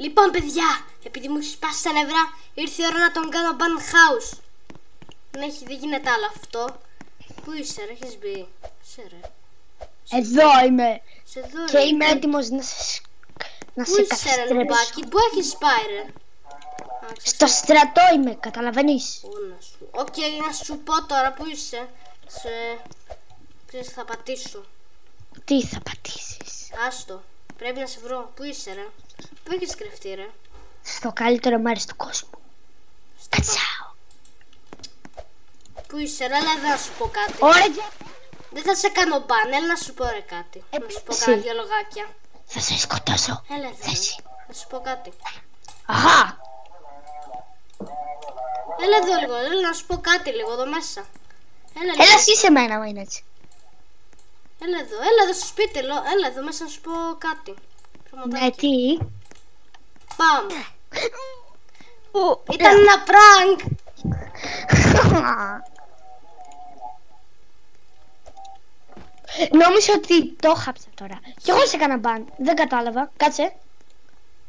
Λοιπόν, παιδιά, επειδή μου έχει σπάσει τα νευρά, ήρθε η ώρα να τον κάνω ban house. Δεν γίνεται άλλο αυτό. Πού είσαι, ρε, έχεις μπει? Εδώ είμαι. Εδώ, και ρε, είμαι ρε. έτοιμος να Πού σε είσαι, ρε, Λουμπάκι, καταστρέψω. πού έχεις πάει, ρε? Στο στρατό είμαι, καταλαβαίνεις. Οκ, να σου πω τώρα που είσαι. Ξέρεις, θα πατήσω. Τι θα πατήσεις? Άστο, πρέπει να σε βρω. Πού είσαι, ρε? Πού έχεις κρυφτεί, ρε? Στο καλύτερο μέρος του κόσμου. Κατσάω. Πού είσαι, ρε? Έλα εδώ να σου πω κάτι. Ωραία. Δεν θα σε κάνω μπαν, έλα να σου πω, ρε, κάτι. Να σου πω Εσύ. κάνα δυο λογάκια. Θα σε σκοτώσω. Έλα εδώ, Θέση. να σου πω κάτι. Αχα. Έλα εδώ λίγο, έλα να σου πω κάτι λίγο εδώ μέσα. Έλα Εσύ σε μένα μου είναι έτσι. έλα εδώ στο σπίτι, έλα εδώ μέσα να σου πω κάτι. Ναι, τι? Πάμε. Ήταν ένα prank. Νόμιζα ότι το χάψα τώρα. Κι εγώ σε έκανα μπαν. Δεν κατάλαβα. Κάτσε.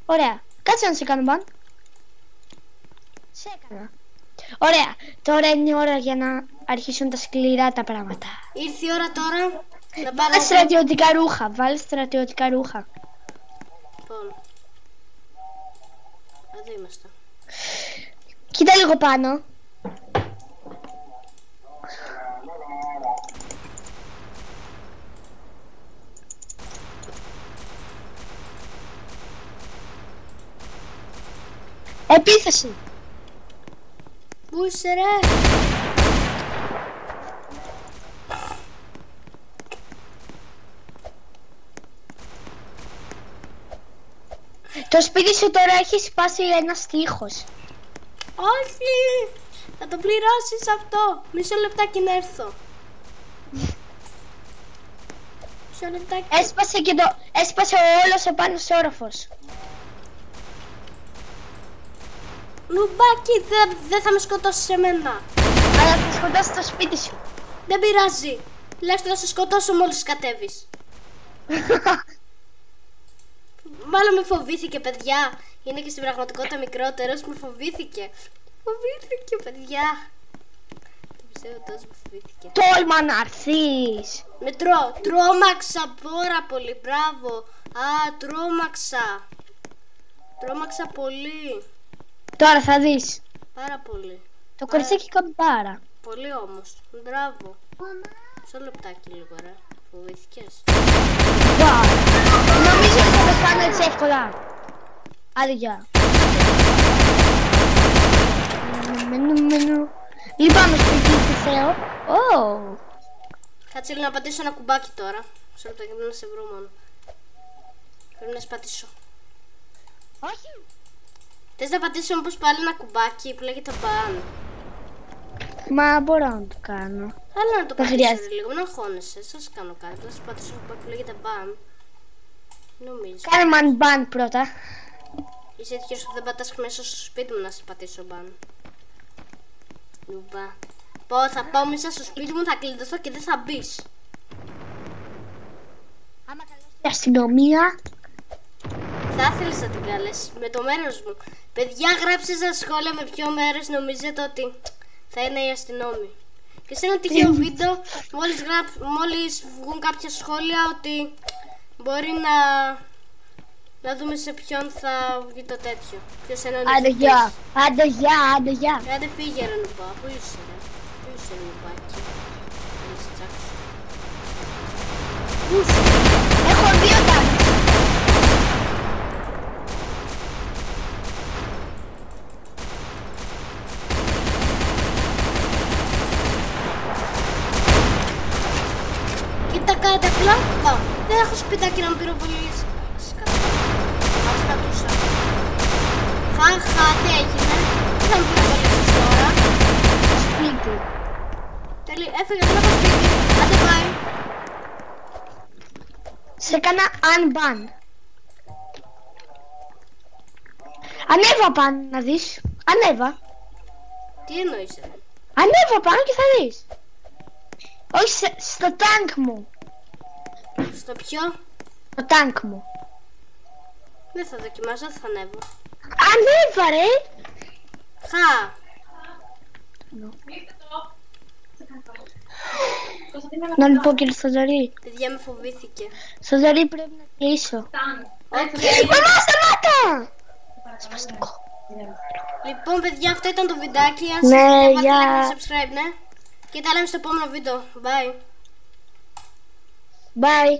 Ωραία. Κάτσε να σε κάνω μπαν. Σε έκανα. Ωραία. Τώρα είναι η ώρα για να αρχίσουν τα σκληρά τα πράγματα. Ήρθε η ώρα τώρα να Βάλε πάρω. στρατιωτικά ρούχα. Βάλε στρατιωτικά ρούχα. Λοιπόν. Εδώ είμαστε. Κοίτα λίγο πάνω. Επίθεση. Πού είσαι, ρε? Το σπίτι σου τώρα έχει σπάσει ένας τείχος. Όχι! Θα το πληρώσεις αυτό. Μισό λεπτάκι να έρθω. Μισό λεπτάκι. Έσπασε όλος επάνω στο όροφος. Λουμπάκι, δεν θα με σκοτώσεις εμένα. Αλλά θα σκοτώσει το σπίτι σου. Δεν πειράζει. Τουλάχιστον θα σε σκοτώσω μόλις κατέβεις. Μάλλον με φοβήθηκε, παιδιά. Είναι και στην πραγματικότητα μικρότερος. Με φοβήθηκε. Φοβήθηκε, παιδιά. Δεν πιστεύω τόσο που φοβήθηκε. Τόλμα να έρθεις. Με τρόμαξα πάρα πολύ. Μπράβο. Τρόμαξα. Τρόμαξα πολύ. Τώρα θα δεις. Πάρα πολύ. Το κοριτσάκι καμπάρα. Πολύ όμως. Μπράβο. Μισό λεπτάκι λίγο, ρε. Φοβήθηκες? Νομίζω ότι θα το κάνω έτσι εύκολα. Άντε γεια. Λοιπόν, το σπίτι του Θεό. Κάτσε λίγο να πατήσω ένα κουμπάκι τώρα. Μισό λεπτάκι, πρέπει να σε βρω μόνο. Πρέπει να σπατήσω. Όχι. Θες να πατήσω μήπως πάλι ένα κουμπάκι που λέγεται ban? Μα μπορώ να το κάνω. Άλλο να το Δεν πατήσω, χρειάζεται. ρε, λίγο, μην αγχώνεσαι. Σας κάνω κάτι. Θα σου πατήσω ένα κουμπάκι που λέγεται ban. Νομίζω. Κάνε man ban πρώτα. Είσαι έτυχος που δεν πατάς μέσα στο σπίτι μου να σε πατήσω ban. Λουμπά. Θα πάω μέσα στο σπίτι μου, θα κλειδωθώ και δεν θα μπεις. Άμα καλέσει η αστυνομία. Θα ήθελες να την καλέσεις με το μέρος μου. Παιδιά, γράψτε στα σχόλια με ποιο μέρος νομίζετε ότι θα είναι οι αστυνόμοι. Και σε ένα τυχαίο βίντεο, μόλις βγουν κάποια σχόλια, ότι μπορεί να δούμε σε ποιον θα βγει το τέτοιο. Ποιος είναι ο Άντε νικητής. γεια. Άντε γεια. Άντε γεια. Άντε φύγε, ρε Λουμπά. Πού είσαι, ρε? Πού είσαι, ρε Λουμπάκι? Άντε τσάκ. Πού είσαι? Έχω 2 τάγκες. Κοίτα κάτω απλά. Δεν έχω σπιτάκι να μου πυροβολείς. Ας κατούσα. Χαχα, τι έγινε? Τι θα μου πυροβολήσεις τώρα? Σπίτι. Τέλει, έφυγε, δεν έχω σπίτι. Άντε πάει. Σε έκανα unban. Ανέβα πάνω να δεις. Ανέβα. Τι εννοείς, ρε? Ανέβα πάνω και θα δεις. Όχι στο τάγκ μου. Στο ποιο? Το τάγκ μου. Δεν θα δοκιμάσω, δεν θα ανέβω. Ανέβα ρε! Χα! Να λοιπόν κύριε Σταζαρή. Παιδιά με φοβήθηκε. Σταζαρή πρέπει να κλείσω. Οκ. Μαμά σταμάτα! Σπαστικό. Λοιπόν παιδιά αυτό ήταν το βιντεάκι. Αν Ναι, σας βάλτε γεια. like και subscribe, ναι. Και τα λέμε στο επόμενο βίντεο. Bye. Bye.